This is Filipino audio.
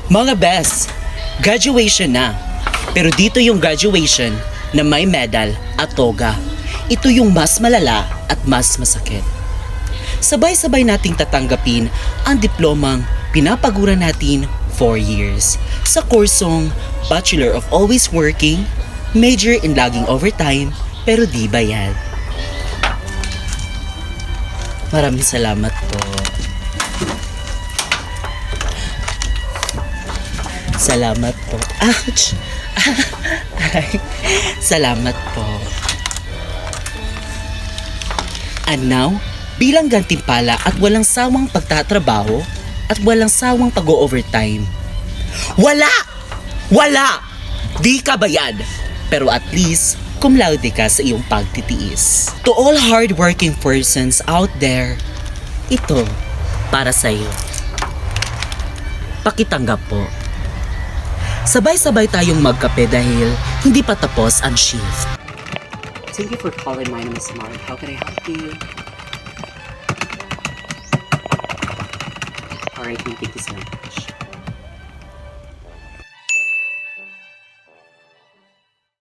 Mga best, graduation na. Pero dito yung graduation na may medal at toga. Ito yung mas malala at mas masakit. Sabay-sabay nating tatanggapin ang diplomang pinapagura natin 4 years sa kursong Bachelor of Always Working, major in laging overtime, pero di bayad. Maraming salamat po. Salamat po. Ouch! Aray. Salamat po. And now, bilang gantimpala at walang sawang pagtatrabaho at walang sawang pag-overtime. Wala! Wala! Di ka bayad. Pero at least, cum laude ka sa iyong pagtitiis. To all hardworking persons out there, ito para sa iyo. Pakitanggap po. Sabay-sabay tayong magkape dahil hindi pa tapos ang shift. Thank you for calling. My name is Mark. How can I help you? Alright, thank you so much.